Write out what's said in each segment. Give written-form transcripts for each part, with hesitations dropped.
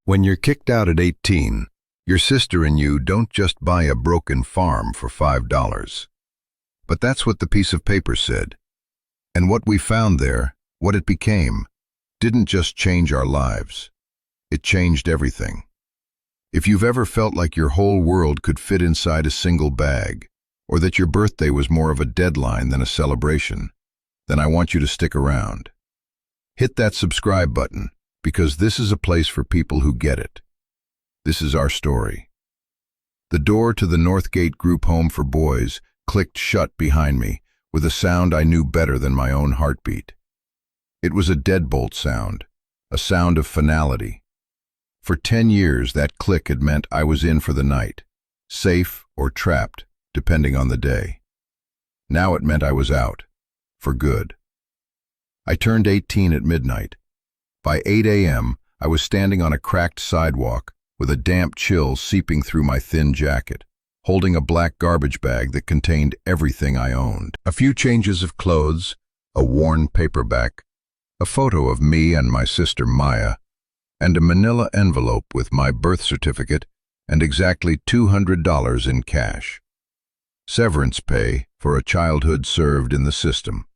When you're kicked out at 18, your sister and you don't just buy a broken farm for $5. But that's what the piece of paper said. And what we found there, what it became, didn't just change our lives. It changed everything. If you've ever felt like your whole world could fit inside a single bag, or that your birthday was more of a deadline than a celebration, then I want you to stick around. Hit that subscribe button, because this is a place for people who get it. This is our story. The door to the Northgate Group Home for Boys clicked shut behind me with a sound I knew better than my own heartbeat. It was a deadbolt sound, a sound of finality. For 10 years, that click had meant I was in for the night, safe or trapped, depending on the day. Now it meant I was out, for good. I turned 18 at midnight. By 8 a.m., I was standing on a cracked sidewalk with a damp chill seeping through my thin jacket, holding a black garbage bag that contained everything I owned. A few changes of clothes, a worn paperback, a photo of me and my sister Maya, and a manila envelope with my birth certificate and exactly $200 in cash. Severance pay for a childhood served in the system.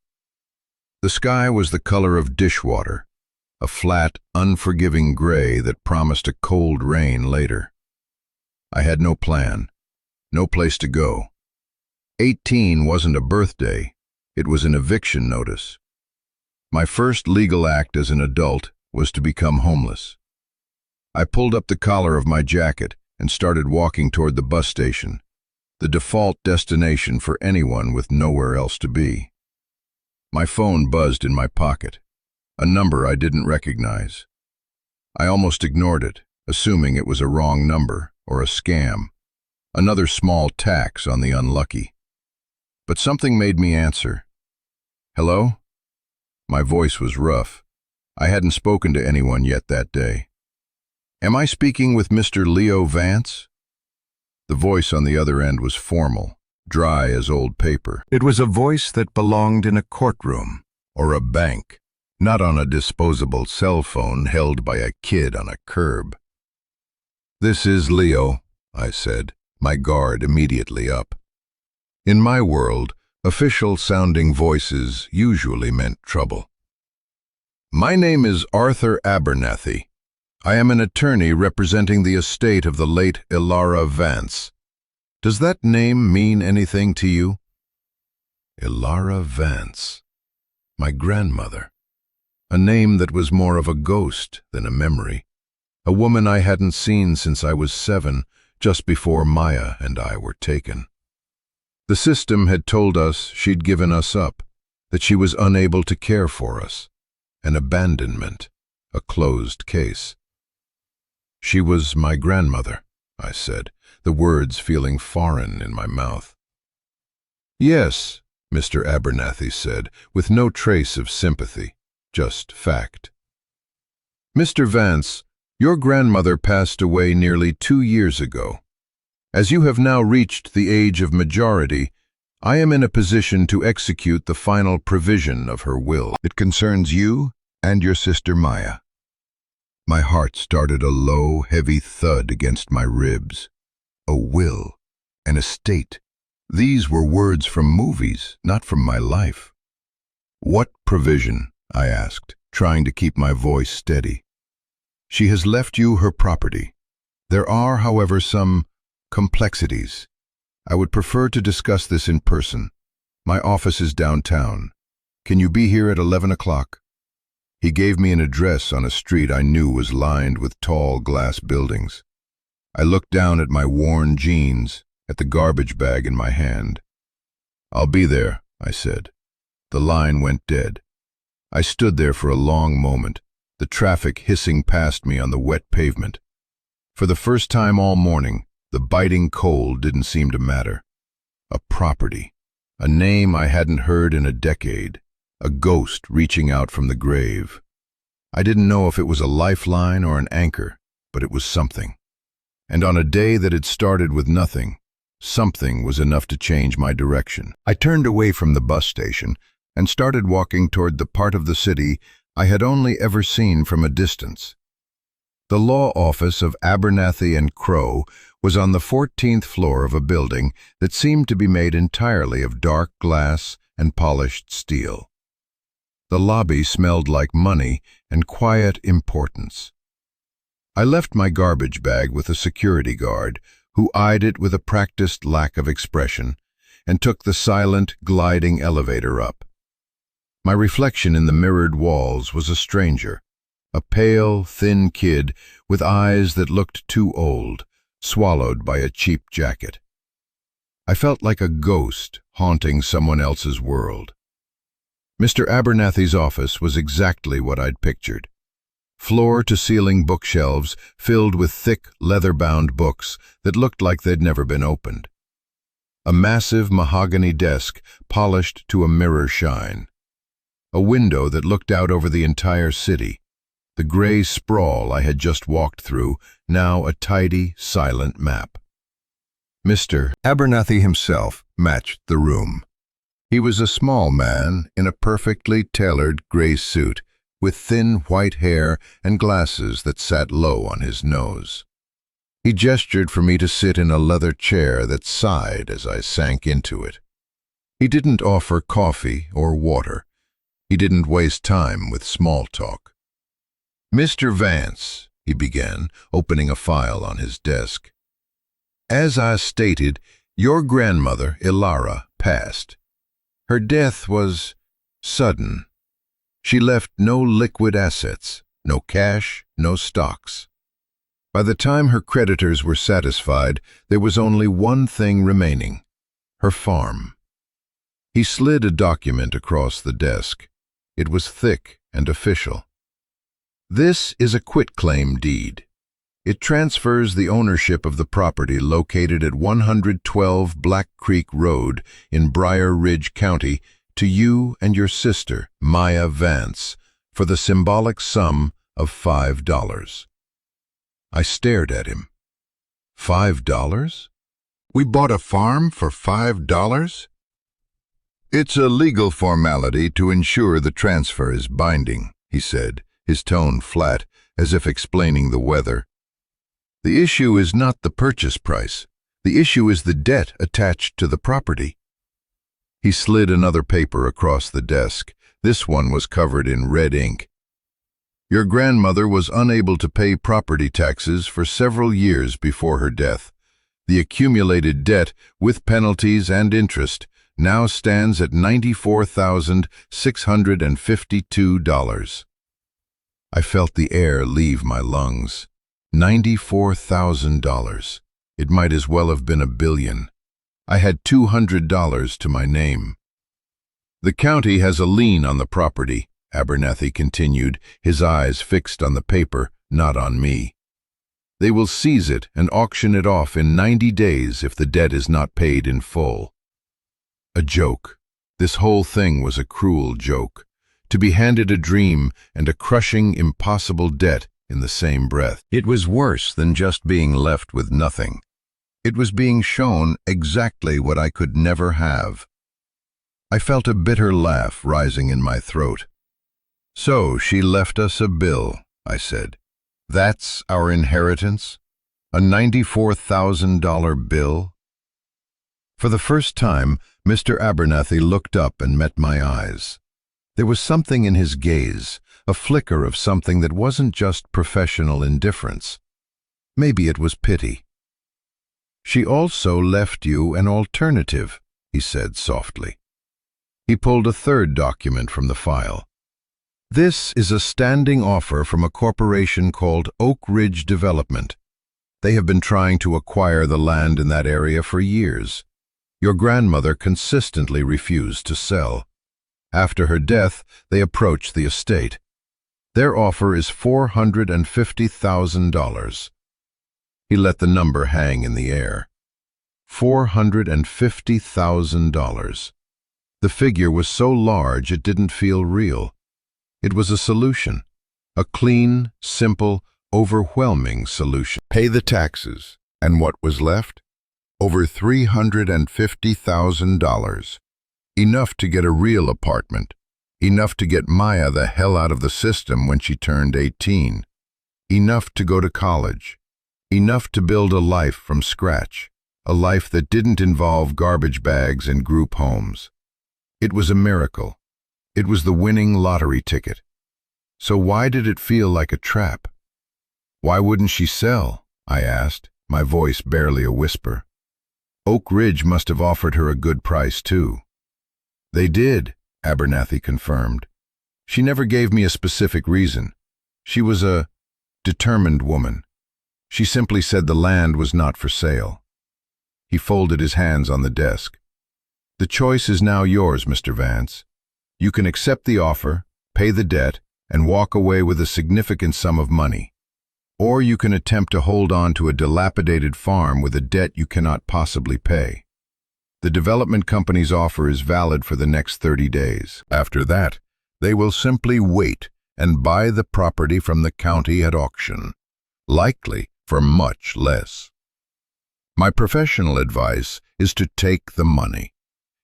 The sky was the color of dishwater, a flat, unforgiving gray that promised a cold rain later. I had no plan, no place to go. 18 wasn't a birthday, it was an eviction notice. My first legal act as an adult was to become homeless. I pulled up the collar of my jacket and started walking toward the bus station, the default destination for anyone with nowhere else to be. My phone buzzed in my pocket, a number I didn't recognize. I almost ignored it, assuming it was a wrong number or a scam, another small tax on the unlucky. But something made me answer. Hello? My voice was rough. I hadn't spoken to anyone yet that day. Am I speaking with Mr. Leo Vance? The voice on the other end was formal, dry as old paper. It was a voice that belonged in a courtroom or a bank, not on a disposable cell phone held by a kid on a curb. This is Leo, I said, my guard immediately up. In my world, official-sounding voices usually meant trouble. My name is Arthur Abernathy. I am an attorney representing the estate of the late Ilara Vance. Does that name mean anything to you? Ilara Vance. My grandmother. A name that was more of a ghost than a memory. A woman I hadn't seen since I was 7, just before Maya and I were taken. The system had told us she'd given us up, that she was unable to care for us. An abandonment, a closed case. She was my grandmother, I said, the words feeling foreign in my mouth. Yes, Mr. Abernathy said, with no trace of sympathy, just fact. Mr. Vance, your grandmother passed away nearly 2 years ago. As you have now reached the age of majority, I am in a position to execute the final provision of her will. It concerns you and your sister Maya. My heart started a low, heavy thud against my ribs. A will, an estate. These were words from movies, not from my life. What provision? I asked, trying to keep my voice steady. She has left you her property. There are, however, some complexities. I would prefer to discuss this in person. My office is downtown. Can you be here at 11 o'clock? He gave me an address on a street I knew was lined with tall glass buildings. I looked down at my worn jeans, at the garbage bag in my hand. I'll be there, I said. The line went dead. I stood there for a long moment, the traffic hissing past me on the wet pavement. For the first time all morning, the biting cold didn't seem to matter. A property, a name I hadn't heard in a decade, a ghost reaching out from the grave. I didn't know if it was a lifeline or an anchor, but it was something. And on a day that had started with nothing, something was enough to change my direction. I turned away from the bus station and started walking toward the part of the city I had only ever seen from a distance. The law office of Abernathy and Crow was on the 14th floor of a building that seemed to be made entirely of dark glass and polished steel. The lobby smelled like money and quiet importance. I left my garbage bag with a security guard, who eyed it with a practiced lack of expression, and took the silent, gliding elevator up. My reflection in the mirrored walls was a stranger, a pale, thin kid with eyes that looked too old, swallowed by a cheap jacket. I felt like a ghost haunting someone else's world. Mr. Abernathy's office was exactly what I'd pictured. Floor-to-ceiling bookshelves filled with thick, leather-bound books that looked like they'd never been opened. A massive mahogany desk polished to a mirror shine. A window that looked out over the entire city. The gray sprawl I had just walked through, now a tidy, silent map. Mr. Abernathy himself matched the room. He was a small man in a perfectly tailored gray suit, with thin white hair and glasses that sat low on his nose. He gestured for me to sit in a leather chair that sighed as I sank into it. He didn't offer coffee or water. He didn't waste time with small talk. "Mr. Vance," he began, opening a file on his desk. "As I stated, your grandmother, Ilara, passed. Her death was sudden. She left no liquid assets, no cash, no stocks. By the time her creditors were satisfied, there was only one thing remaining: her farm." He slid a document across the desk. It was thick and official. "This is a quitclaim deed. It transfers the ownership of the property located at 112 Black Creek Road in Briar Ridge County to you and your sister, Maya Vance, for the symbolic sum of $5. I stared at him. $5? We bought a farm for $5? "It's a legal formality to ensure the transfer is binding," he said, his tone flat, as if explaining the weather. "The issue is not the purchase price. The issue is the debt attached to the property." He slid another paper across the desk. This one was covered in red ink. "Your grandmother was unable to pay property taxes for several years before her death. The accumulated debt, with penalties and interest, now stands at $94,652. I felt the air leave my lungs. $94,000. It might as well have been $1 billion. I had $200 to my name. "The county has a lien on the property," Abernathy continued, his eyes fixed on the paper, not on me. "They will seize it and auction it off in 90 days if the debt is not paid in full." A joke. This whole thing was a cruel joke. To be handed a dream and a crushing, impossible debt in the same breath. It was worse than just being left with nothing. It was being shown exactly what I could never have. I felt a bitter laugh rising in my throat. "So she left us a bill," I said. "That's our inheritance? A $94,000 bill?" For the first time, Mr. Abernathy looked up and met my eyes. There was something in his gaze, a flicker of something that wasn't just professional indifference. Maybe it was pity. "She also left you an alternative," he said softly. He pulled a third document from the file. "This is a standing offer from a corporation called Oak Ridge Development. They have been trying to acquire the land in that area for years. Your grandmother consistently refused to sell. After her death, they approached the estate. Their offer is $450,000. He let the number hang in the air. $450,000. The figure was so large it didn't feel real. It was a solution. A clean, simple, overwhelming solution. Pay the taxes. And what was left? Over $350,000. Enough to get a real apartment. Enough to get Maya the hell out of the system when she turned 18. enough to go to college, enough to build a life from scratch, a life that didn't involve garbage bags and group homes. It was a miracle. It was the winning lottery ticket. So why did it feel like a trap? Why wouldn't she sell? I asked, my voice barely a whisper. Oak Ridge must have offered her a good price, too. They did, Abernathy confirmed. She never gave me a specific reason. She was a determined woman. She simply said the land was not for sale. He folded his hands on the desk. The choice is now yours, Mr. Vance. You can accept the offer, pay the debt, and walk away with a significant sum of money. Or you can attempt to hold on to a dilapidated farm with a debt you cannot possibly pay. The development company's offer is valid for the next 30 days. After that, they will simply wait and buy the property from the county at auction, likely for much less. My professional advice is to take the money.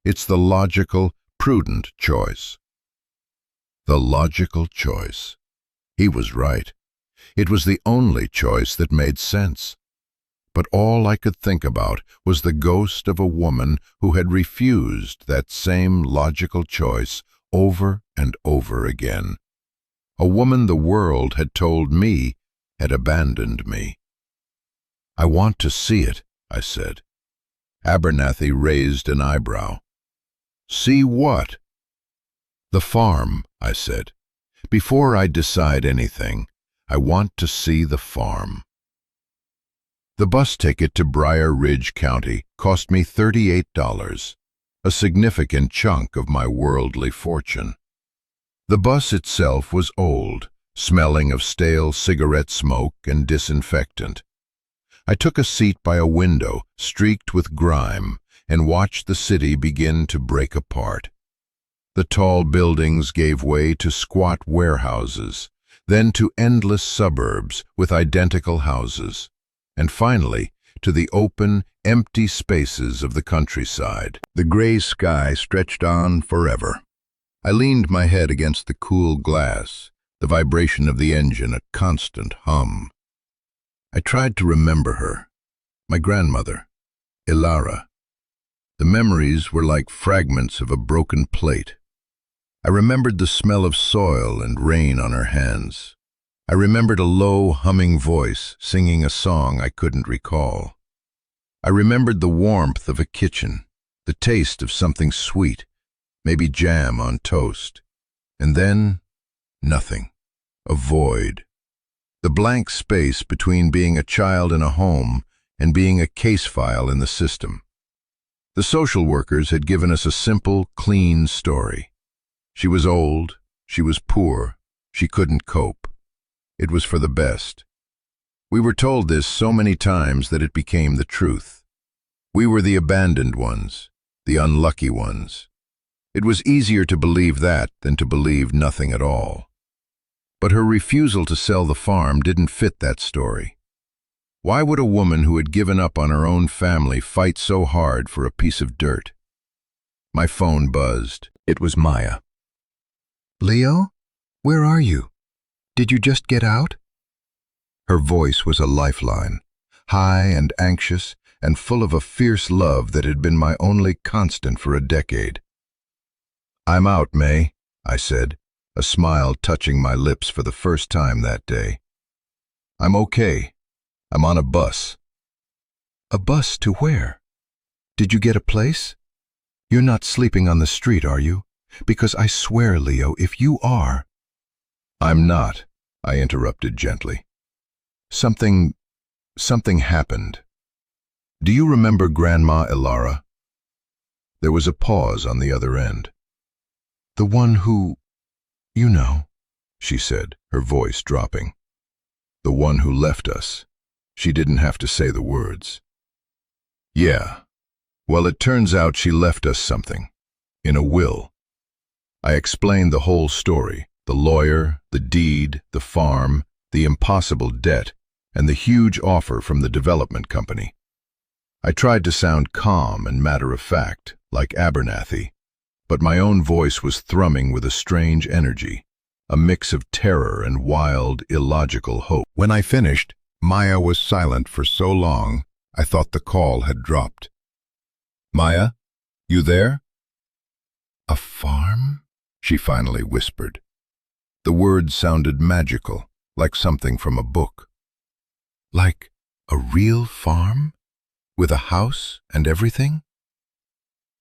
It's the logical, prudent choice. The logical choice. He was right. It was the only choice that made sense. But all I could think about was the ghost of a woman who had refused that same logical choice over and over again. A woman the world had told me had abandoned me. I want to see it, I said. Abernathy raised an eyebrow. See what? The farm, I said. Before I decide anything, I want to see the farm. The bus ticket to Briar Ridge County cost me $38, a significant chunk of my worldly fortune. The bus itself was old, smelling of stale cigarette smoke and disinfectant. I took a seat by a window streaked with grime and watched the city begin to break apart. The tall buildings gave way to squat warehouses, then to endless suburbs with identical houses, and finally to the open, empty spaces of the countryside. The gray sky stretched on forever. I leaned my head against the cool glass, the vibration of the engine a constant hum. I tried to remember her, my grandmother, Ilara. The memories were like fragments of a broken plate. I remembered the smell of soil and rain on her hands. I remembered a low, humming voice singing a song I couldn't recall. I remembered the warmth of a kitchen, the taste of something sweet, maybe jam on toast. And then, nothing. A void. The blank space between being a child in a home and being a case file in the system. The social workers had given us a simple, clean story. She was old, she was poor, she couldn't cope. It was for the best. We were told this so many times that it became the truth. We were the abandoned ones, the unlucky ones. It was easier to believe that than to believe nothing at all. But her refusal to sell the farm didn't fit that story. Why would a woman who had given up on her own family fight so hard for a piece of dirt? My phone buzzed. It was Maya. Leo? Where are you? Did you just get out? Her voice was a lifeline, high and anxious and full of a fierce love that had been my only constant for a decade. I'm out, May, I said, a smile touching my lips for the first time that day. I'm okay. I'm on a bus. A bus to where? Did you get a place? You're not sleeping on the street, are you? Because I swear, Leo, if you are... I'm not, I interrupted gently. Something happened. Do you remember Grandma Ilara? There was a pause on the other end. The one who... You know, she said, her voice dropping. The one who left us. She didn't have to say the words. Yeah. Well, it turns out she left us something. In a will. I explained the whole story, the lawyer, the deed, the farm, the impossible debt, and the huge offer from the development company. I tried to sound calm and matter-of-fact, like Abernathy, but my own voice was thrumming with a strange energy, a mix of terror and wild, illogical hope. When I finished, Maya was silent for so long, I thought the call had dropped. "Maya, you there?" "A farm?" she finally whispered. The words sounded magical, like something from a book. "Like a real farm? With a house and everything?"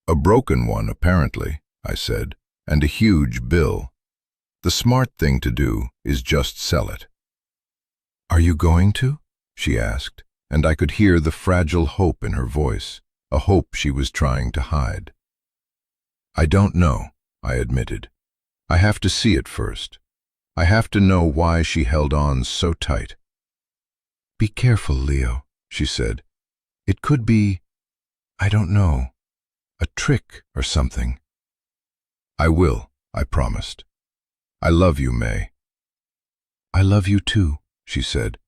"A broken one, apparently," I said, "and a huge bill. The smart thing to do is just sell it." "Are you going to?" she asked, and I could hear the fragile hope in her voice, a hope she was trying to hide. "I don't know," I admitted. "I have to see it first. I have to know why she held on so tight." "Be careful, Leo," she said. "It could be, I don't know, a trick or something." "I will," I promised. "I love you, May." "I love you too," she said.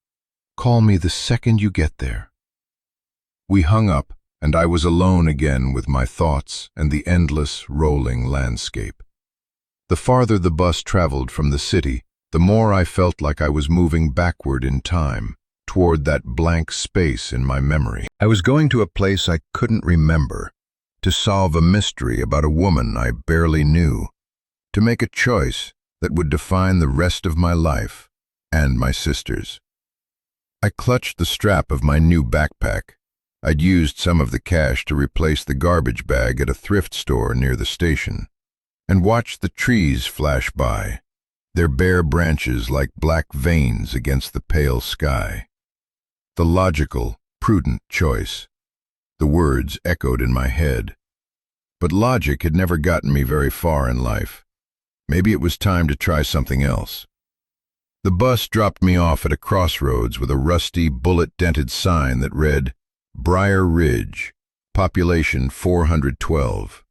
"Call me the second you get there." We hung up, and I was alone again with my thoughts and the endless, rolling landscape. The farther the bus traveled from the city, the more I felt like I was moving backward in time, toward that blank space in my memory. I was going to a place I couldn't remember, to solve a mystery about a woman I barely knew, to make a choice that would define the rest of my life and my sister's. I clutched the strap of my new backpack. I'd used some of the cash to replace the garbage bag at a thrift store near the station, and watched the trees flash by, their bare branches like black veins against the pale sky. The logical, prudent choice. The words echoed in my head. But logic had never gotten me very far in life. Maybe it was time to try something else. The bus dropped me off at a crossroads with a rusty, bullet-dented sign that read, "Briar Ridge, population 412.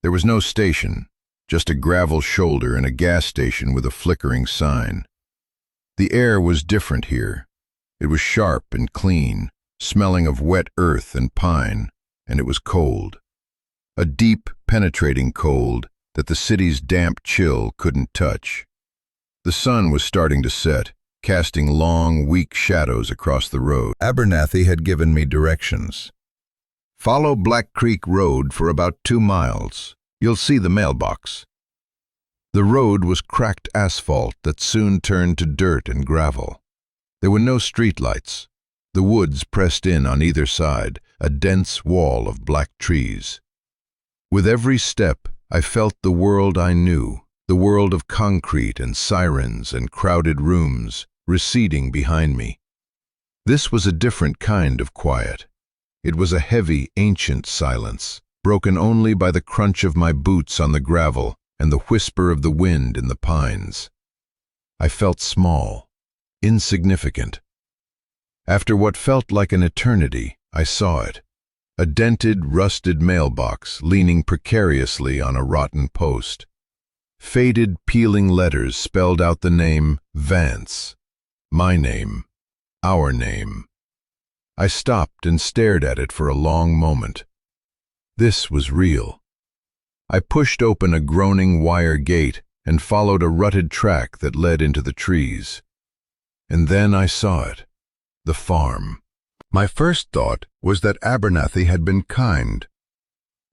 There was no station, just a gravel shoulder and a gas station with a flickering sign. The air was different here. It was sharp and clean, smelling of wet earth and pine, and it was cold. A deep, penetrating cold that the city's damp chill couldn't touch. The sun was starting to set, casting long, weak shadows across the road. Abernathy had given me directions. "Follow Black Creek Road for about 2 miles. You'll see the mailbox." The road was cracked asphalt that soon turned to dirt and gravel. There were no streetlights. The woods pressed in on either side, a dense wall of black trees. With every step, I felt the world I knew, the world of concrete and sirens and crowded rooms, receding behind me. This was a different kind of quiet. It was a heavy, ancient silence, broken only by the crunch of my boots on the gravel and the whisper of the wind in the pines. I felt small, insignificant. After what felt like an eternity, I saw it. A dented, rusted mailbox leaning precariously on a rotten post. Faded, peeling letters spelled out the name Vance. My name. Our name. I stopped and stared at it for a long moment. This was real. I pushed open a groaning wire gate and followed a rutted track that led into the trees. And then I saw it. The farm. My first thought was that Abernathy had been kind.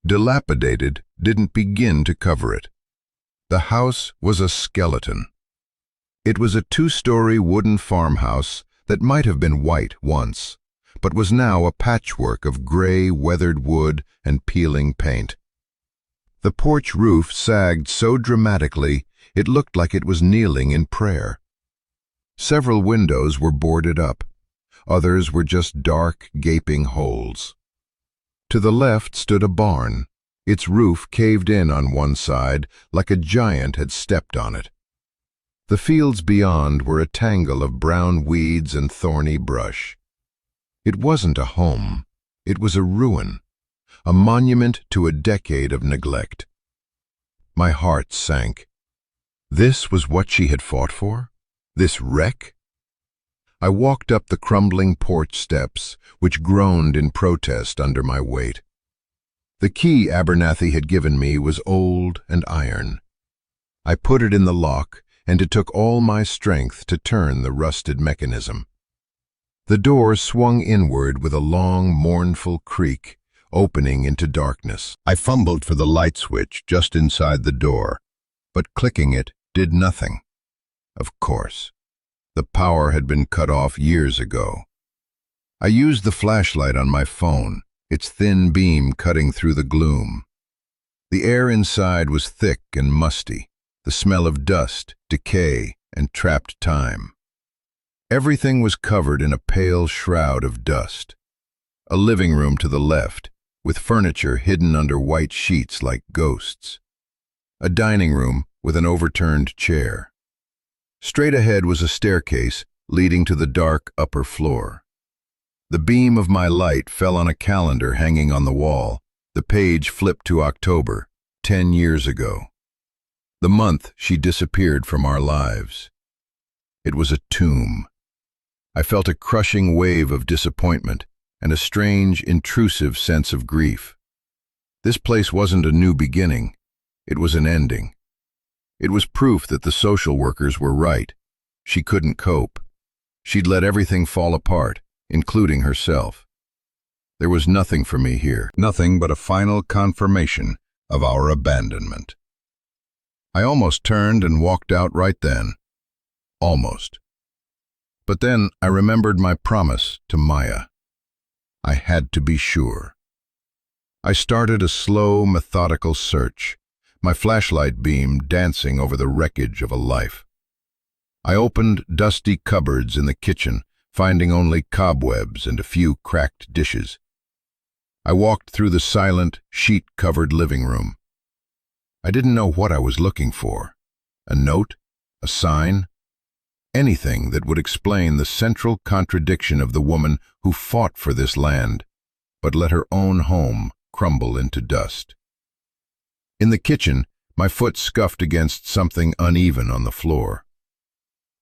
Dilapidated didn't begin to cover it. The house was a skeleton. It was a 2-story wooden farmhouse that might have been white once, but was now a patchwork of gray, weathered wood and peeling paint. The porch roof sagged so dramatically it looked like it was kneeling in prayer. Several windows were boarded up. Others were just dark, gaping holes. To the left stood a barn, its roof caved in on one side like a giant had stepped on it. The fields beyond were a tangle of brown weeds and thorny brush. It wasn't a home. It was a ruin, a monument to a decade of neglect. My heart sank. This was what she had fought for? This wreck? I walked up the crumbling porch steps, which groaned in protest under my weight. The key Abernathy had given me was old and iron. I put it in the lock and it took all my strength to turn the rusted mechanism. The door swung inward with a long, mournful creak, opening into darkness. I fumbled for the light switch just inside the door, but clicking it did nothing. Of course, the power had been cut off years ago. I used the flashlight on my phone, its thin beam cutting through the gloom. The air inside was thick and musty, the smell of dust, decay, and trapped time. Everything was covered in a pale shroud of dust. A living room to the left, with furniture hidden under white sheets like ghosts. A dining room with an overturned chair. Straight ahead was a staircase leading to the dark upper floor. The beam of my light fell on a calendar hanging on the wall. The page flipped to October, 10 years ago. The month she disappeared from our lives. It was a tomb. I felt a crushing wave of disappointment and a strange, intrusive sense of grief. This place wasn't a new beginning. It was an ending. It was proof that the social workers were right. She couldn't cope. She'd let everything fall apart, including herself. There was nothing for me here, nothing but a final confirmation of our abandonment. I almost turned and walked out right then. Almost. But then I remembered my promise to Maya. I had to be sure. I started a slow, methodical search, my flashlight beam dancing over the wreckage of a life. I opened dusty cupboards in the kitchen, finding only cobwebs and a few cracked dishes. I walked through the silent, sheet-covered living room. I didn't know what I was looking for. A note? A sign? Anything that would explain the central contradiction of the woman who fought for this land, but let her own home crumble into dust. In the kitchen, my foot scuffed against something uneven on the floor.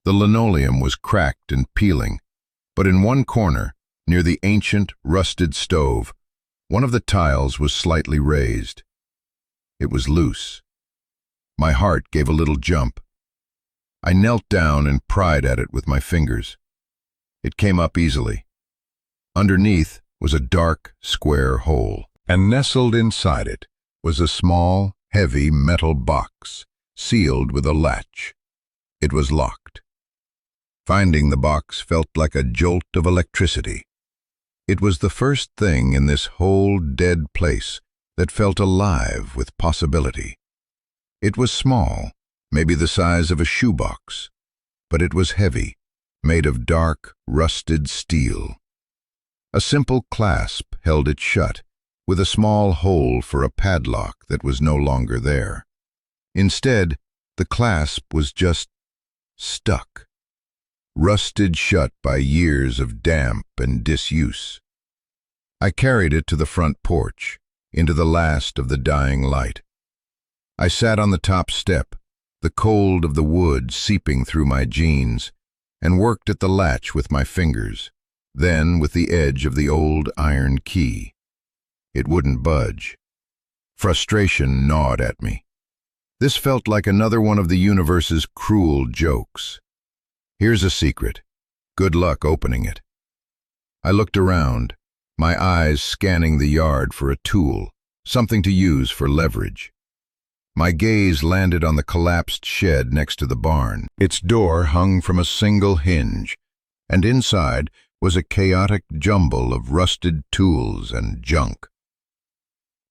The linoleum was cracked and peeling, but in one corner, near the ancient, rusted stove, one of the tiles was slightly raised. It was loose. My heart gave a little jump. I knelt down and pried at it with my fingers. It came up easily. Underneath was a dark, square hole, and nestled inside it was a small, heavy metal box, sealed with a latch. It was locked. Finding the box felt like a jolt of electricity. It was the first thing in this whole dead place that felt alive with possibility. It was small, maybe the size of a shoebox, but it was heavy, made of dark, rusted steel. A simple clasp held it shut, with a small hole for a padlock that was no longer there. Instead, the clasp was just stuck, rusted shut by years of damp and disuse. I carried it to the front porch, into the last of the dying light. I sat on the top step, the cold of the wood seeping through my jeans, and worked at the latch with my fingers, then with the edge of the old iron key. It wouldn't budge. Frustration gnawed at me. This felt like another one of the universe's cruel jokes. Here's a secret. Good luck opening it. I looked around, my eyes scanning the yard for a tool, something to use for leverage. My gaze landed on the collapsed shed next to the barn. Its door hung from a single hinge, and inside was a chaotic jumble of rusted tools and junk.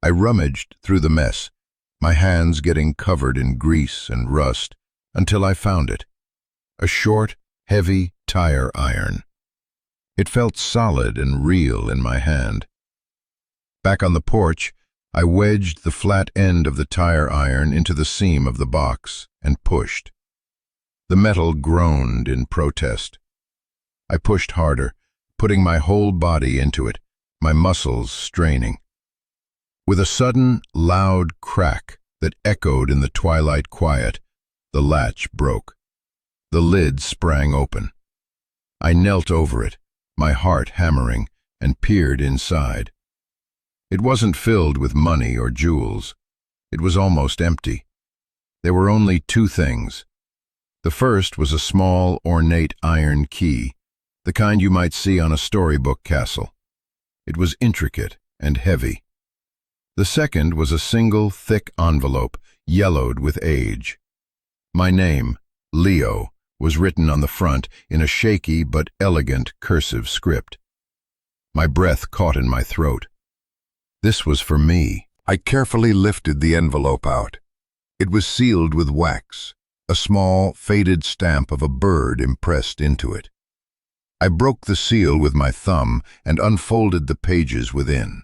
I rummaged through the mess, my hands getting covered in grease and rust, until I found it. A short, heavy tire iron. It felt solid and real in my hand. Back on the porch, I wedged the flat end of the tire iron into the seam of the box and pushed. The metal groaned in protest. I pushed harder, putting my whole body into it, my muscles straining. With a sudden, loud crack that echoed in the twilight quiet, the latch broke. The lid sprang open. I knelt over it, my heart hammering, and peered inside. It wasn't filled with money or jewels. It was almost empty. There were only two things: The first was a small, ornate iron key, the kind you might see on a storybook castle. It was intricate and heavy. The second was a single, thick envelope, yellowed with age. My name, Leo, was written on the front in a shaky but elegant cursive script. My breath caught in my throat. This was for me. I carefully lifted the envelope out. It was sealed with wax, a small, faded stamp of a bird impressed into it. I broke the seal with my thumb and unfolded the pages within.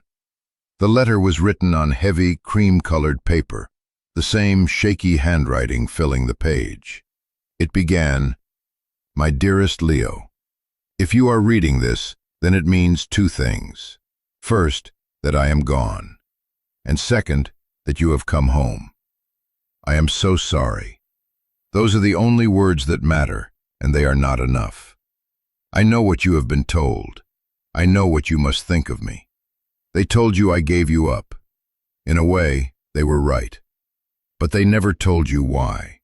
The letter was written on heavy, cream-colored paper, the same shaky handwriting filling the page. It began, "My dearest Leo, if you are reading this, then it means two things. First, that I am gone, and second, that you have come home. I am so sorry. Those are the only words that matter, and they are not enough. I know what you have been told. I know what you must think of me. They told you I gave you up. In a way, they were right. But they never told you why.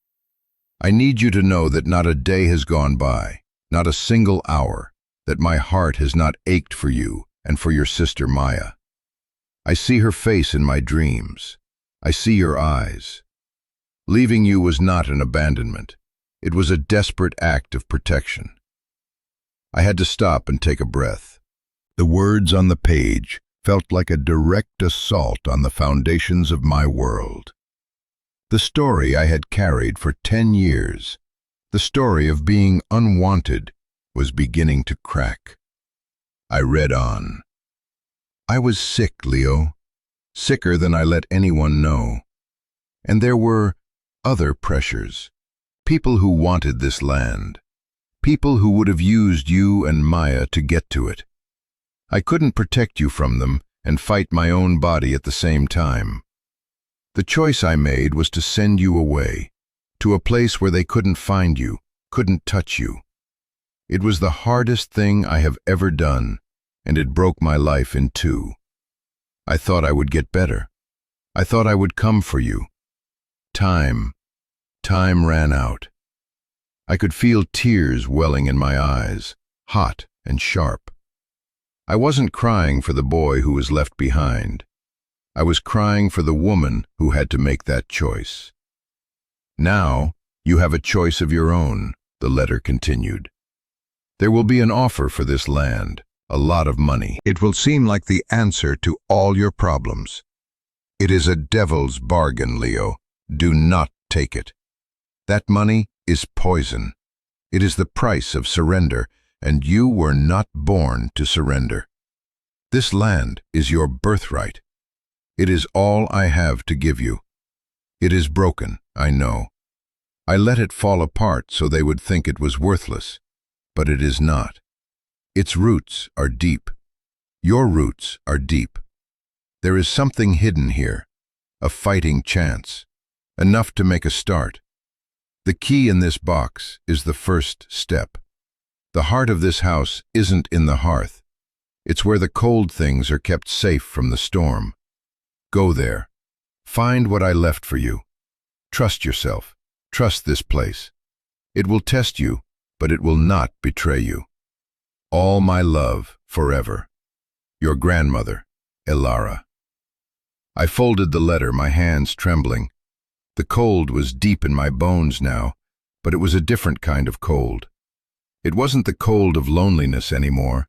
I need you to know that not a day has gone by, not a single hour, that my heart has not ached for you and for your sister Maya. I see her face in my dreams. I see your eyes. Leaving you was not an abandonment. It was a desperate act of protection." I had to stop and take a breath. The words on the page felt like a direct assault on the foundations of my world. The story I had carried for 10 years, the story of being unwanted, was beginning to crack. I read on. I was sick, Leo, sicker than I let anyone know. And there were other pressures, people who wanted this land, people who would have used you and Maya to get to it. I couldn't protect you from them and fight my own body at the same time. The choice I made was to send you away, to a place where they couldn't find you, couldn't touch you. It was the hardest thing I have ever done, and it broke my life in two. I thought I would get better. I thought I would come for you. Time ran out. I could feel tears welling in my eyes, hot and sharp. I wasn't crying for the boy who was left behind. I was crying for the woman who had to make that choice. Now, you have a choice of your own, the letter continued. There will be an offer for this land, a lot of money. It will seem like the answer to all your problems. It is a devil's bargain, Leo. Do not take it. That money is poison. It is the price of surrender, and you were not born to surrender. This land is your birthright. It is all I have to give you. It is broken, I know. I let it fall apart so they would think it was worthless, but it is not. Its roots are deep. Your roots are deep. There is something hidden here, a fighting chance, enough to make a start. The key in this box is the first step. The heart of this house isn't in the hearth. It's where the cold things are kept safe from the storm. Go there. Find what I left for you. Trust yourself. Trust this place. It will test you, but it will not betray you. All my love, forever. Your grandmother, Elara. I folded the letter, my hands trembling. The cold was deep in my bones now, but it was a different kind of cold. It wasn't the cold of loneliness anymore.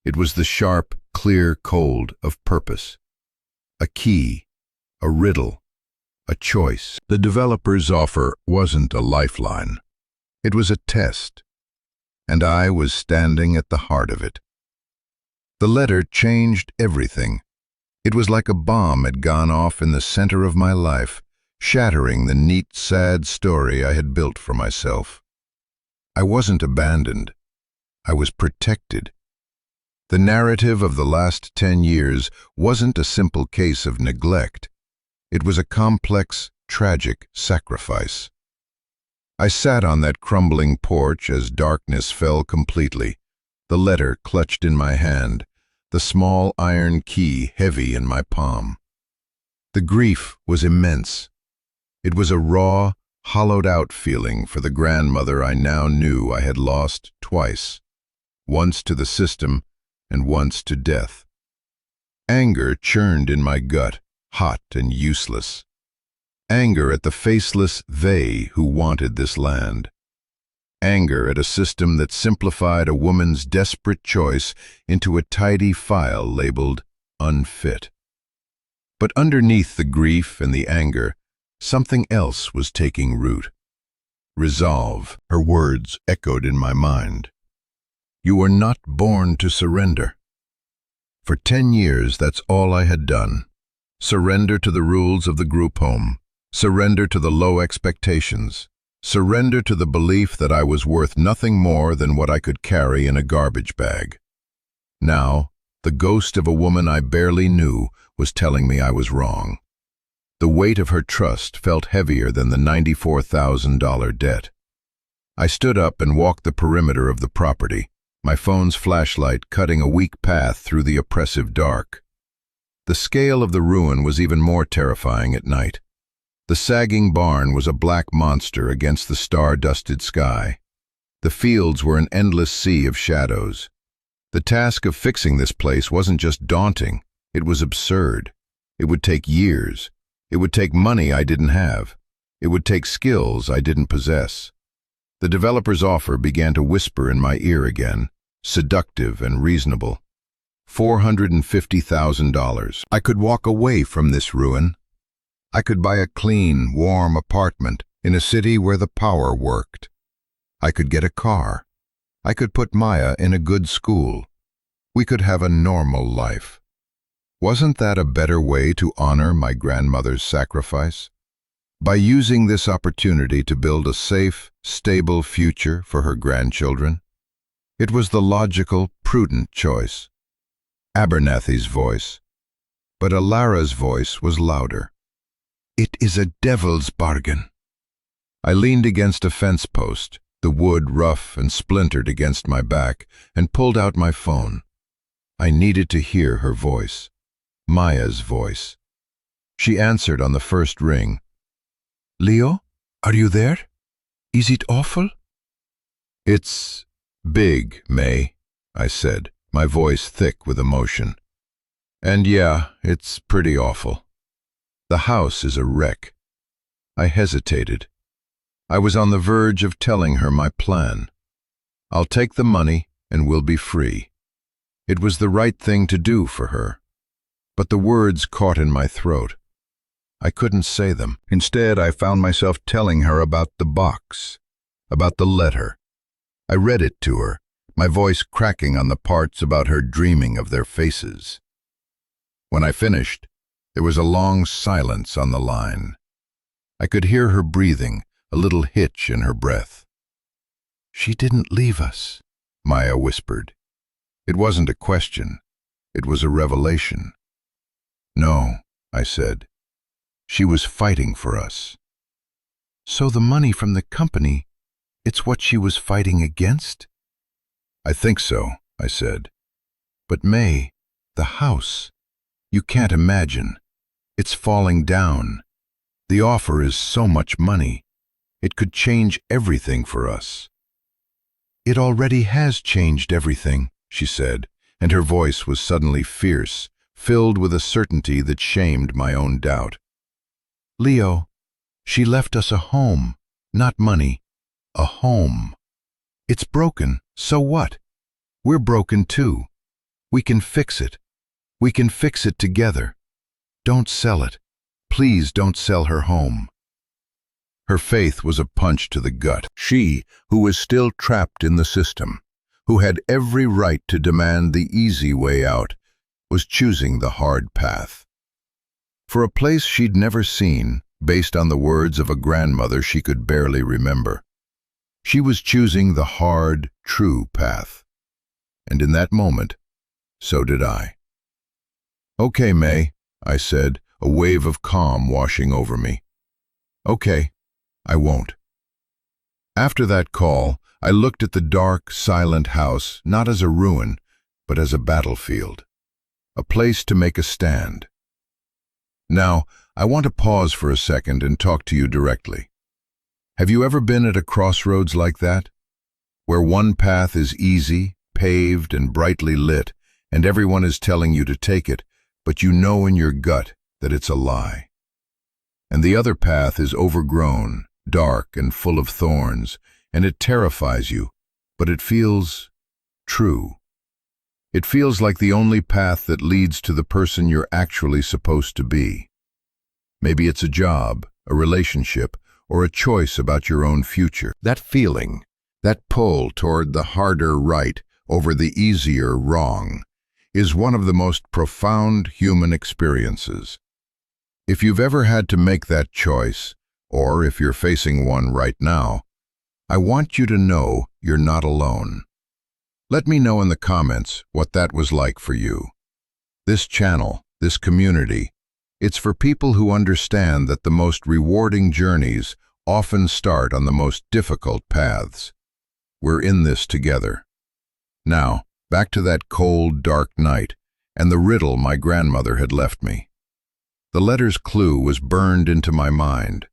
It was the sharp, clear cold of purpose. A key, a riddle, a choice. The developer's offer wasn't a lifeline. It was a test, and I was standing at the heart of it. The letter changed everything. It was like a bomb had gone off in the center of my life, shattering the neat, sad story I had built for myself. I wasn't abandoned. I was protected. The narrative of the last 10 years wasn't a simple case of neglect. It was a complex, tragic sacrifice. I sat on that crumbling porch as darkness fell completely, the letter clutched in my hand, the small iron key heavy in my palm. The grief was immense. It was a raw, hollowed-out feeling for the grandmother I now knew I had lost twice, once to the system and once to death. Anger churned in my gut, hot and useless. Anger at the faceless they who wanted this land. Anger at a system that simplified a woman's desperate choice into a tidy file labeled unfit. But underneath the grief and the anger, something else was taking root. Resolve, her words echoed in my mind. You are not born to surrender. For 10 years, that's all I had done. Surrender to the rules of the group home. Surrender to the low expectations. Surrender to the belief that I was worth nothing more than what I could carry in a garbage bag. Now, the ghost of a woman I barely knew was telling me I was wrong. The weight of her trust felt heavier than the $94,000 debt. I stood up and walked the perimeter of the property, my phone's flashlight cutting a weak path through the oppressive dark. The scale of the ruin was even more terrifying at night. The sagging barn was a black monster against the star-dusted sky. The fields were an endless sea of shadows. The task of fixing this place wasn't just daunting, it was absurd. It would take years. It would take money I didn't have. It would take skills I didn't possess. The developer's offer began to whisper in my ear again, seductive and reasonable. $450,000. I could walk away from this ruin. I could buy a clean, warm apartment in a city where the power worked. I could get a car. I could put Maya in a good school. We could have a normal life. Wasn't that a better way to honor my grandmother's sacrifice? By using this opportunity to build a safe, stable future for her grandchildren? It was the logical, prudent choice. Abernathy's voice. But Alara's voice was louder. It is a devil's bargain. I leaned against a fence post, the wood rough and splintered against my back, and pulled out my phone. I needed to hear her voice. Maya's voice. She answered on the first ring. Leo, are you there? Is it awful? It's big, May, I said, my voice thick with emotion. And yeah, it's pretty awful. The house is a wreck. I hesitated. I was on the verge of telling her my plan. I'll take the money and we'll be free. It was the right thing to do for her. But the words caught in my throat. I couldn't say them. Instead, I found myself telling her about the box, about the letter. I read it to her, my voice cracking on the parts about her dreaming of their faces. When I finished, there was a long silence on the line. I could hear her breathing, a little hitch in her breath. She didn't leave us, Maya whispered. It wasn't a question. It was a revelation. No, I said. She was fighting for us. So the money from the company, it's what she was fighting against? I think so, I said. But May, the house, you can't imagine. It's falling down. The offer is so much money. It could change everything for us. It already has changed everything, she said, and her voice was suddenly fierce, filled with a certainty that shamed my own doubt. Leo, she left us a home, not money, a home. It's broken, so what? We're broken too. We can fix it. We can fix it together. Don't sell it. Please don't sell her home. Her faith was a punch to the gut. She, who was still trapped in the system, who had every right to demand the easy way out, was choosing the hard path. For a place she'd never seen, based on the words of a grandmother she could barely remember. She was choosing the hard, true path. And in that moment, so did I. Okay, May, I said, a wave of calm washing over me. Okay, I won't. After that call, I looked at the dark, silent house not as a ruin, but as a battlefield. A place to make a stand. Now, I want to pause for a second and talk to you directly. Have you ever been at a crossroads like that, where one path is easy, paved, and brightly lit, and everyone is telling you to take it, but you know in your gut that it's a lie? And the other path is overgrown, dark, and full of thorns, and it terrifies you, but it feels true. It feels like the only path that leads to the person you're actually supposed to be. Maybe it's a job, a relationship, or a choice about your own future. That feeling, that pull toward the harder right over the easier wrong, is one of the most profound human experiences. If you've ever had to make that choice, or if you're facing one right now, I want you to know you're not alone. Let me know in the comments what that was like for you. This channel, this community, it's for people who understand that the most rewarding journeys often start on the most difficult paths. We're in this together. Now, back to that cold, dark night and the riddle my grandmother had left me. The letter's clue was burned into my mind.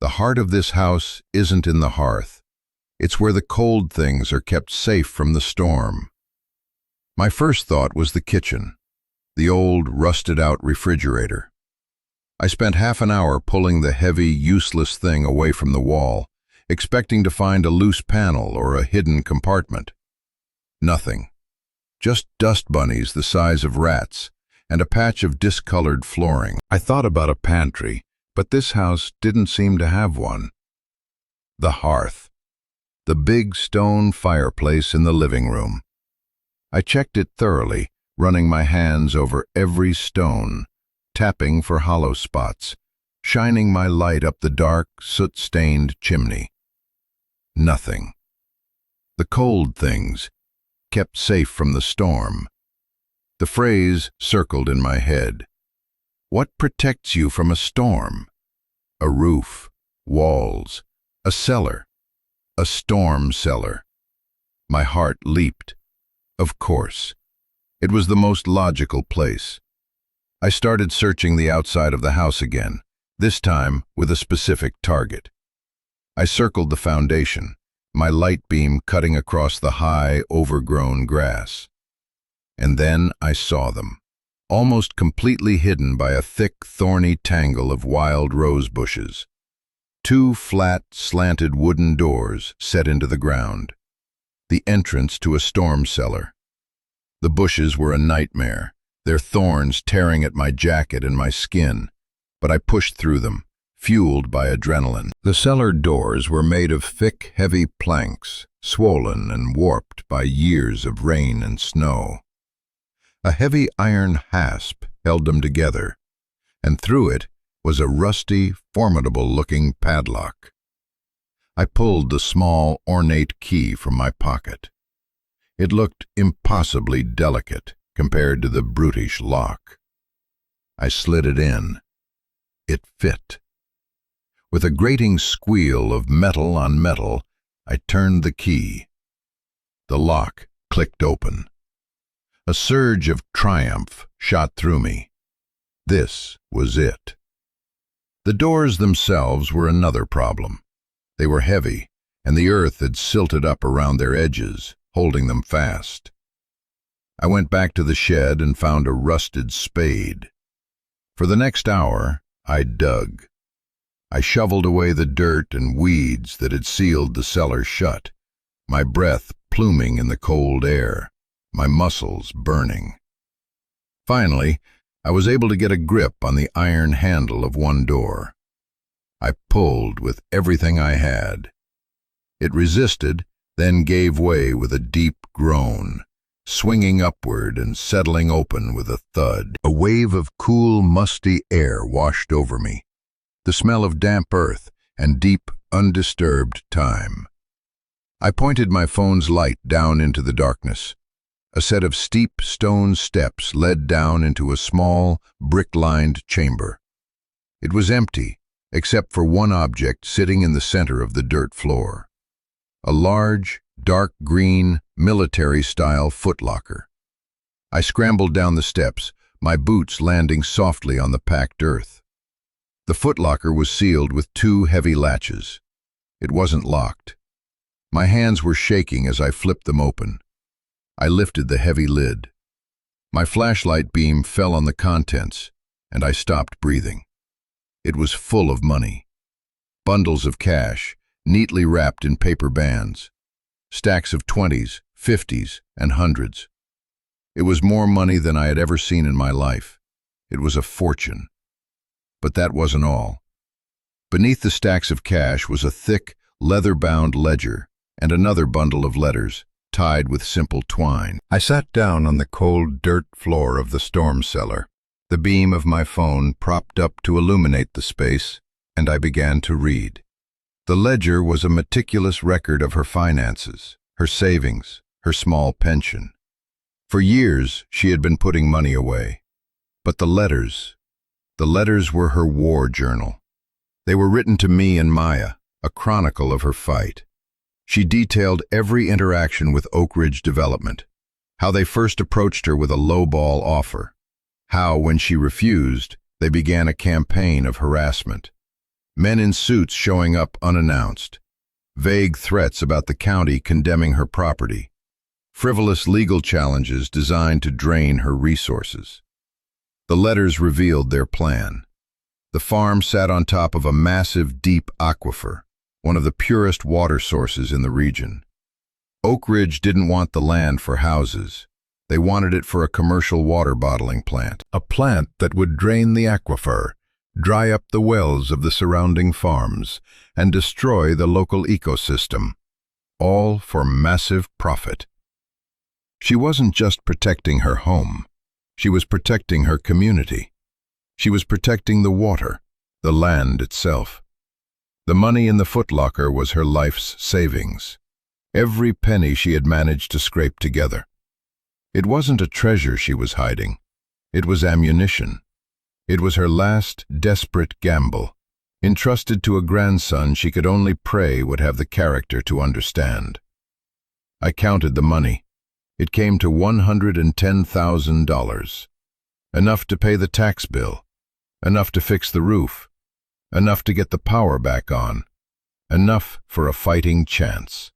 The heart of this house isn't in the hearth. It's where the cold things are kept safe from the storm. My first thought was the kitchen, the old, rusted-out refrigerator. I spent half an hour pulling the heavy, useless thing away from the wall, expecting to find a loose panel or a hidden compartment. Nothing. Just dust bunnies the size of rats and a patch of discolored flooring. I thought about a pantry, but this house didn't seem to have one. The hearth. The big stone fireplace in the living room. I checked it thoroughly, running my hands over every stone, tapping for hollow spots, shining my light up the dark, soot-stained chimney. Nothing. The cold things, kept safe from the storm. The phrase circled in my head. What protects you from a storm? A roof, walls, a cellar. A storm cellar. My heart leaped. Of course. It was the most logical place. I started searching the outside of the house again, this time with a specific target. I circled the foundation, my light beam cutting across the high, overgrown grass. And then I saw them, almost completely hidden by a thick, thorny tangle of wild rose bushes. 2 flat, slanted wooden doors set into the ground. The entrance to a storm cellar. The bushes were a nightmare, their thorns tearing at my jacket and my skin, but I pushed through them, fueled by adrenaline. The cellar doors were made of thick, heavy planks, swollen and warped by years of rain and snow. A heavy iron hasp held them together, and through it was a rusty, formidable-looking padlock. I pulled the small, ornate key from my pocket. It looked impossibly delicate compared to the brutish lock. I slid it in. It fit. With a grating squeal of metal on metal, I turned the key. The lock clicked open. A surge of triumph shot through me. This was it. The doors themselves were another problem. They were heavy, and the earth had silted up around their edges, holding them fast. I went back to the shed and found a rusted spade. For the next hour, I dug. I shoveled away the dirt and weeds that had sealed the cellar shut, my breath pluming in the cold air, my muscles burning. Finally, I was able to get a grip on the iron handle of one door. I pulled with everything I had. It resisted, then gave way with a deep groan, swinging upward and settling open with a thud. A wave of cool, musty air washed over me, the smell of damp earth and deep, undisturbed time. I pointed my phone's light down into the darkness. A set of steep stone steps led down into a small, brick-lined chamber. It was empty, except for one object sitting in the center of the dirt floor. A large, dark green, military-style footlocker. I scrambled down the steps, my boots landing softly on the packed earth. The footlocker was sealed with 2 heavy latches. It wasn't locked. My hands were shaking as I flipped them open. I lifted the heavy lid. My flashlight beam fell on the contents, and I stopped breathing. It was full of money. Bundles of cash, neatly wrapped in paper bands. Stacks of 20s, 50s, and hundreds. It was more money than I had ever seen in my life. It was a fortune. But that wasn't all. Beneath the stacks of cash was a thick, leather-bound ledger and another bundle of letters, tied with simple twine. I sat down on the cold dirt floor of the storm cellar, the beam of my phone propped up to illuminate the space, and I began to read. The ledger was a meticulous record of her finances, her savings, her small pension. For years, she had been putting money away. But the letters were her war journal. They were written to me and Maya, a chronicle of her fight. She detailed every interaction with Oak Ridge Development, how they first approached her with a lowball offer, how, when she refused, they began a campaign of harassment. Men in suits showing up unannounced, vague threats about the county condemning her property, frivolous legal challenges designed to drain her resources. The letters revealed their plan. The farm sat on top of a massive, deep aquifer, one of the purest water sources in the region. Oak Ridge didn't want the land for houses. They wanted it for a commercial water bottling plant. A plant that would drain the aquifer, dry up the wells of the surrounding farms, and destroy the local ecosystem. All for massive profit. She wasn't just protecting her home. She was protecting her community. She was protecting the water, the land itself. The money in the footlocker was her life's savings. Every penny she had managed to scrape together. It wasn't a treasure she was hiding. It was ammunition. It was her last desperate gamble, entrusted to a grandson she could only pray would have the character to understand. I counted the money. It came to $110,000. Enough to pay the tax bill, enough to fix the roof, enough to get the power back on, enough for a fighting chance.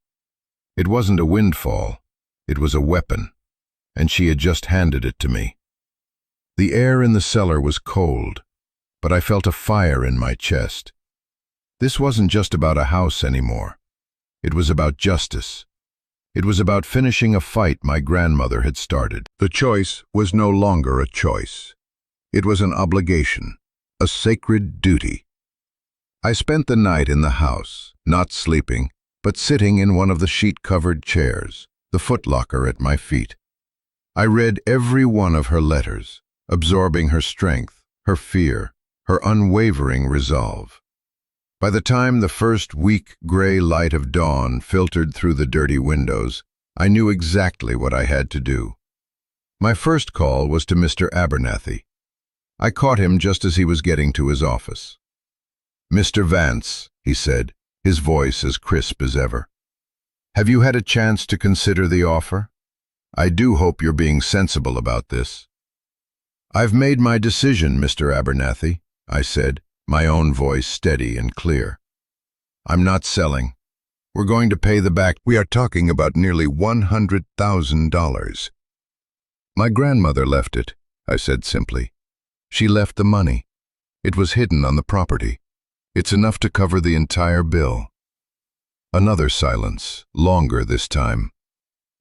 It wasn't a windfall, it was a weapon, and she had just handed it to me. The air in the cellar was cold, but I felt a fire in my chest. This wasn't just about a house anymore. It was about justice. It was about finishing a fight my grandmother had started. The choice was no longer a choice. It was an obligation, a sacred duty. I spent the night in the house, not sleeping, but sitting in one of the sheet-covered chairs, the footlocker at my feet. I read every one of her letters, absorbing her strength, her fear, her unwavering resolve. By the time the first weak gray light of dawn filtered through the dirty windows, I knew exactly what I had to do. My first call was to Mr. Abernathy. I caught him just as he was getting to his office. "Mr. Vance," he said, his voice as crisp as ever. "Have you had a chance to consider the offer? I do hope you're being sensible about this." "I've made my decision, Mr. Abernathy," I said, my own voice steady and clear. "I'm not selling. We're going to pay the back." "We are talking about nearly $100,000. "My grandmother left it," I said simply. "She left the money. It was hidden on the property. It's enough to cover the entire bill." Another silence, longer this time.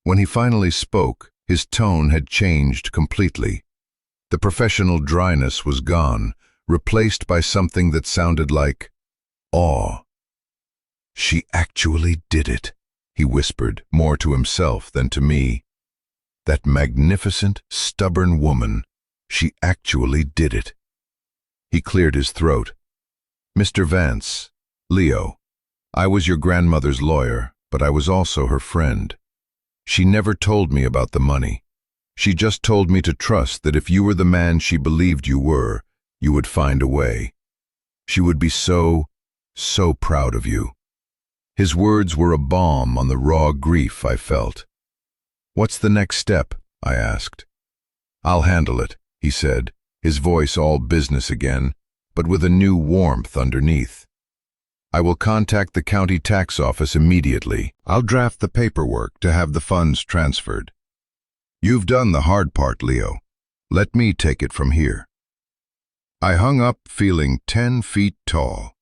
When he finally spoke, his tone had changed completely. The professional dryness was gone, replaced by something that sounded like awe. "She actually did it," he whispered, more to himself than to me. "That magnificent, stubborn woman, she actually did it." He cleared his throat. "Mr. Vance, Leo, I was your grandmother's lawyer, but I was also her friend. She never told me about the money. She just told me to trust that if you were the man she believed you were, you would find a way. She would be so proud of you." His words were a balm on the raw grief I felt. "What's the next step?" I asked. "I'll handle it," he said, his voice all business again, but with a new warmth underneath. I will contact the county tax office immediately. I'll draft the paperwork to have the funds transferred. You've done the hard part, Leo. Let me take it from here. I hung up feeling 10 feet tall.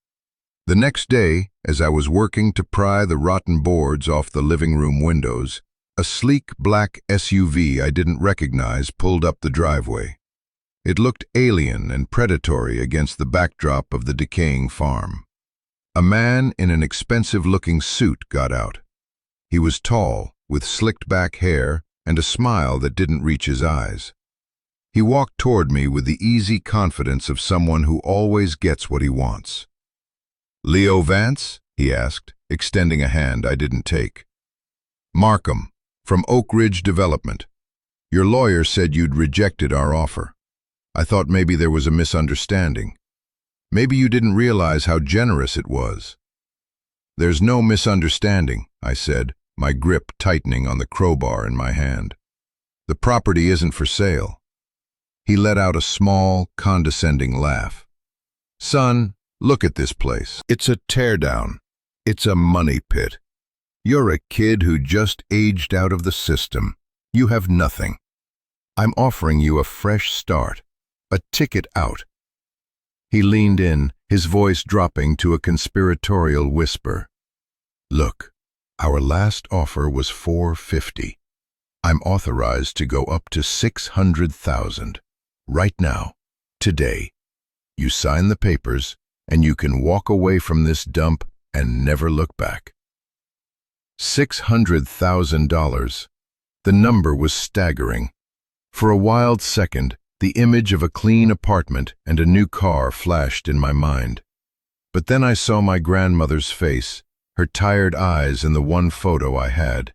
The next day, as I was working to pry the rotten boards off the living room windows, a sleek black SUV I didn't recognize pulled up the driveway. It looked alien and predatory against the backdrop of the decaying farm. A man in an expensive-looking suit got out. He was tall, with slicked-back hair and a smile that didn't reach his eyes. He walked toward me with the easy confidence of someone who always gets what he wants. "Leo Vance?" he asked, extending a hand I didn't take. "Markham, from Oak Ridge Development. Your lawyer said you'd rejected our offer. I thought maybe there was a misunderstanding. Maybe you didn't realize how generous it was." "There's no misunderstanding," I said, my grip tightening on the crowbar in my hand. "The property isn't for sale." He let out a small, condescending laugh. "Son, look at this place. It's a teardown. It's a money pit. You're a kid who just aged out of the system. You have nothing. I'm offering you a fresh start, a ticket out." He leaned in, his voice dropping to a conspiratorial whisper. "Look, our last offer was $450. I'm authorized to go up to $600,000. Right now, today. You sign the papers, and you can walk away from this dump and never look back." $600,000. The number was staggering. For a wild second, the image of a clean apartment and a new car flashed in my mind. But then I saw my grandmother's face, her tired eyes in the one photo I had.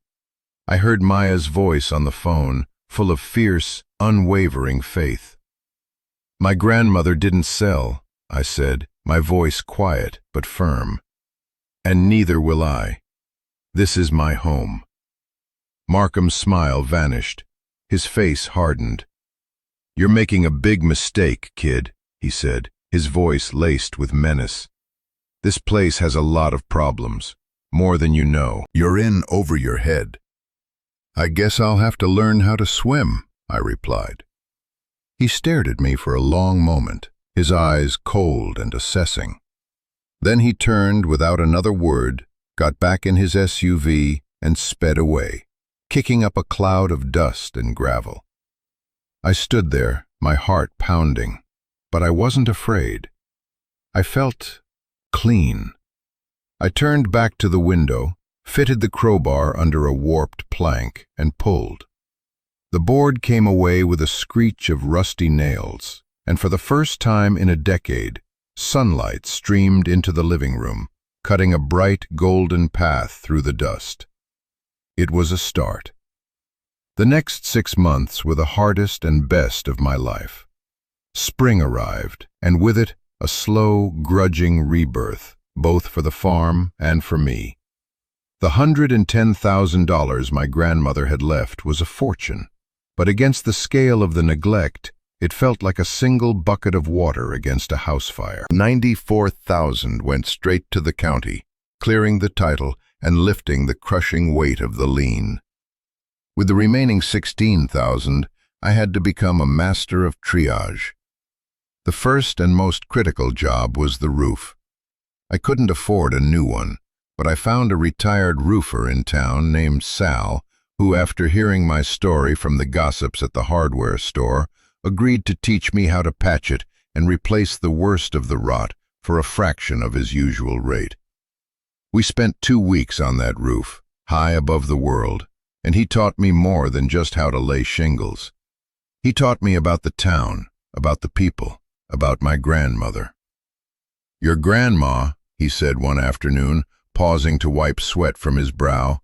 I heard Maya's voice on the phone, full of fierce, unwavering faith. "My grandmother didn't sell," I said, my voice quiet but firm. "And neither will I. This is my home." Markham's smile vanished. His face hardened. "You're making a big mistake, kid," he said, his voice laced with menace. "This place has a lot of problems, more than you know. You're in over your head." "I guess I'll have to learn how to swim," I replied. He stared at me for a long moment, his eyes cold and assessing. Then he turned without another word, got back in his SUV, and sped away, kicking up a cloud of dust and gravel. I stood there, my heart pounding, but I wasn't afraid. I felt clean. I turned back to the window, fitted the crowbar under a warped plank, and pulled. The board came away with a screech of rusty nails, and for the first time in a decade, sunlight streamed into the living room, cutting a bright golden path through the dust. It was a start. The next 6 months were the hardest and best of my life. Spring arrived, and with it a slow, grudging rebirth, both for the farm and for me. The $110,000 my grandmother had left was a fortune, but against the scale of the neglect, it felt like a single bucket of water against a house fire. $94,000 went straight to the county, clearing the title and lifting the crushing weight of the lien. With the remaining $16,000, I had to become a master of triage. The first and most critical job was the roof. I couldn't afford a new one, but I found a retired roofer in town named Sal, who, after hearing my story from the gossips at the hardware store, agreed to teach me how to patch it and replace the worst of the rot for a fraction of his usual rate. We spent 2 weeks on that roof, high above the world, and he taught me more than just how to lay shingles. He taught me about the town, about the people, about my grandmother. "Your grandma," he said one afternoon, pausing to wipe sweat from his brow.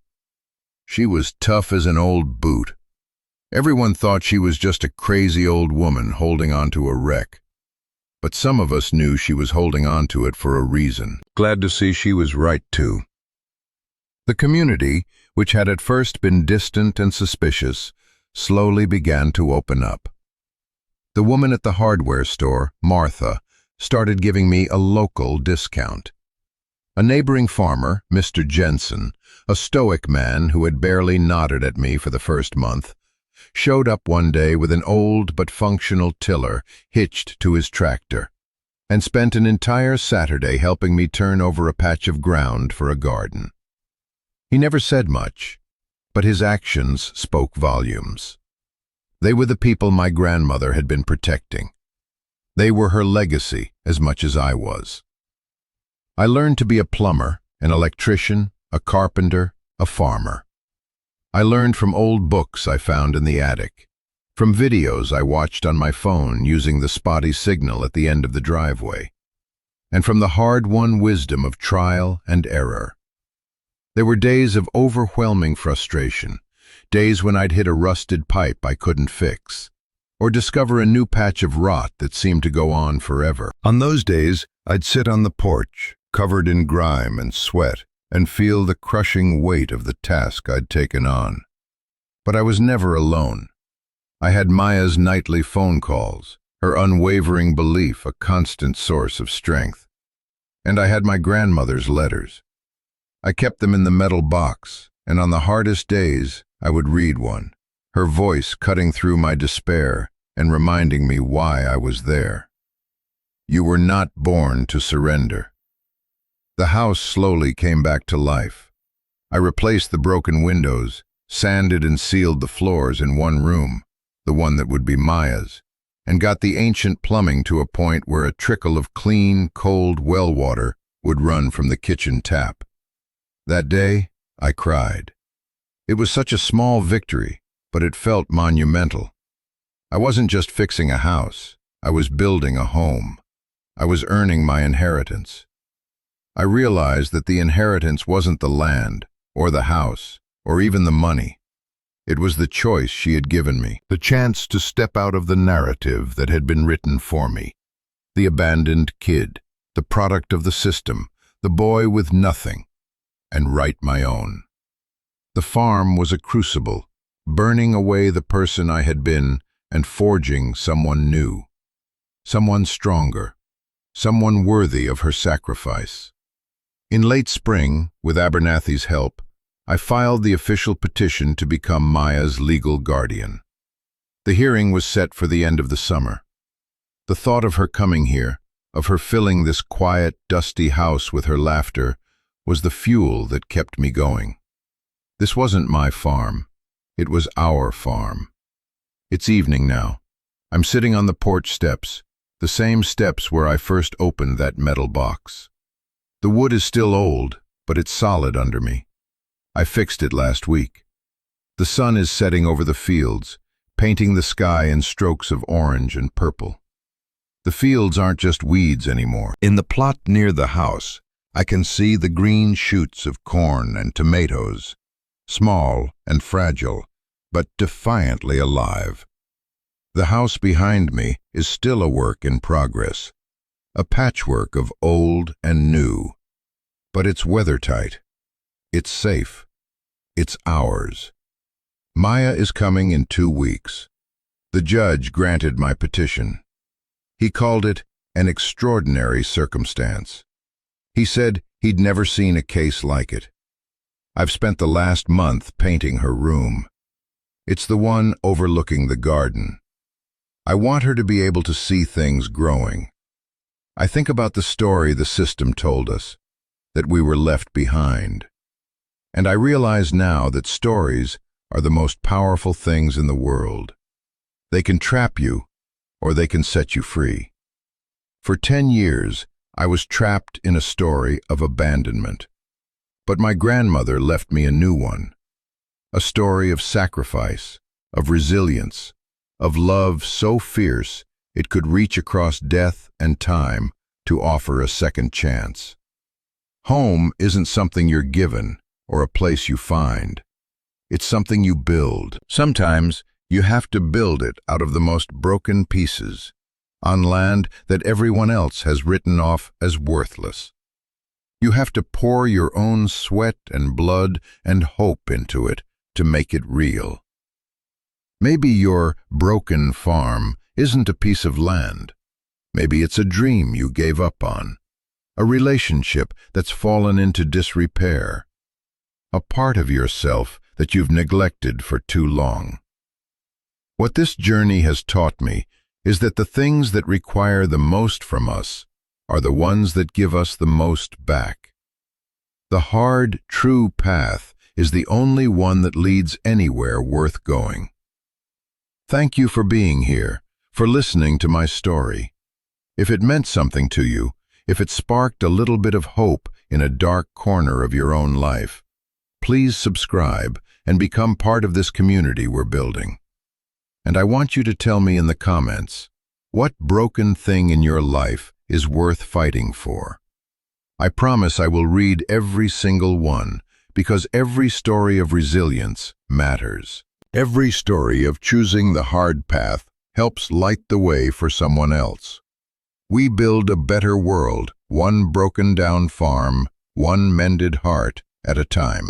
"She was tough as an old boot. Everyone thought she was just a crazy old woman holding on to a wreck. But some of us knew she was holding on to it for a reason. Glad to see she was right, too." The community, which had at first been distant and suspicious, slowly began to open up. The woman at the hardware store, Martha, started giving me a local discount. A neighboring farmer, Mr. Jensen, a stoic man who had barely nodded at me for the first month, showed up one day with an old but functional tiller hitched to his tractor, and spent an entire Saturday helping me turn over a patch of ground for a garden. He never said much, but his actions spoke volumes. They were the people my grandmother had been protecting. They were her legacy as much as I was. I learned to be a plumber, an electrician, a carpenter, a farmer. I learned from old books I found in the attic, from videos I watched on my phone using the spotty signal at the end of the driveway, and from the hard-won wisdom of trial and error. There were days of overwhelming frustration, days when I'd hit a rusted pipe I couldn't fix, or discover a new patch of rot that seemed to go on forever. On those days, I'd sit on the porch, covered in grime and sweat, and feel the crushing weight of the task I'd taken on. But I was never alone. I had Maya's nightly phone calls, her unwavering belief a constant source of strength. And I had my grandmother's letters. I kept them in the metal box, and on the hardest days, I would read one, her voice cutting through my despair and reminding me why I was there. You were not born to surrender. The house slowly came back to life. I replaced the broken windows, sanded and sealed the floors in one room, the one that would be Maya's, and got the ancient plumbing to a point where a trickle of clean, cold well water would run from the kitchen tap. That day, I cried. It was such a small victory, but it felt monumental. I wasn't just fixing a house, I was building a home. I was earning my inheritance. I realized that the inheritance wasn't the land, or the house, or even the money. It was the choice she had given me, the chance to step out of the narrative that had been written for me. The abandoned kid, the product of the system, the boy with nothing, and write my own. The farm was a crucible, burning away the person I had been and forging someone new, someone stronger, someone worthy of her sacrifice. In late spring, with Abernathy's help, I filed the official petition to become Maya's legal guardian. The hearing was set for the end of the summer. The thought of her coming here, of her filling this quiet, dusty house with her laughter, was the fuel that kept me going. This wasn't my farm. It was our farm. It's evening now. I'm sitting on the porch steps, the same steps where I first opened that metal box. The wood is still old, but it's solid under me. I fixed it last week. The sun is setting over the fields, painting the sky in strokes of orange and purple. The fields aren't just weeds anymore. In the plot near the house, I can see the green shoots of corn and tomatoes, small and fragile, but defiantly alive. The house behind me is still a work in progress, a patchwork of old and new, but it's weather-tight. It's safe. It's ours. Maya is coming in 2 weeks. The judge granted my petition. He called it an extraordinary circumstance. He said he'd never seen a case like it. I've spent the last month painting her room. It's the one overlooking the garden. I want her to be able to see things growing. I think about the story the system told us, that we were left behind. And I realize now that stories are the most powerful things in the world. They can trap you, or they can set you free. For 10 years, I was trapped in a story of abandonment. But my grandmother left me a new one. A story of sacrifice, of resilience, of love so fierce it could reach across death and time to offer a second chance. Home isn't something you're given or a place you find. It's something you build. Sometimes you have to build it out of the most broken pieces, on land that everyone else has written off as worthless. You have to pour your own sweat and blood and hope into it to make it real. Maybe your broken farm isn't a piece of land. Maybe it's a dream you gave up on, a relationship that's fallen into disrepair, a part of yourself that you've neglected for too long. What this journey has taught me is that the things that require the most from us are the ones that give us the most back. The hard, true path is the only one that leads anywhere worth going. Thank you for being here, for listening to my story. If it meant something to you, if it sparked a little bit of hope in a dark corner of your own life, please subscribe and become part of this community we're building. And I want you to tell me in the comments, what broken thing in your life is worth fighting for? I promise I will read every single one, because every story of resilience matters. Every story of choosing the hard path helps light the way for someone else. We build a better world, one broken down farm, one mended heart at a time.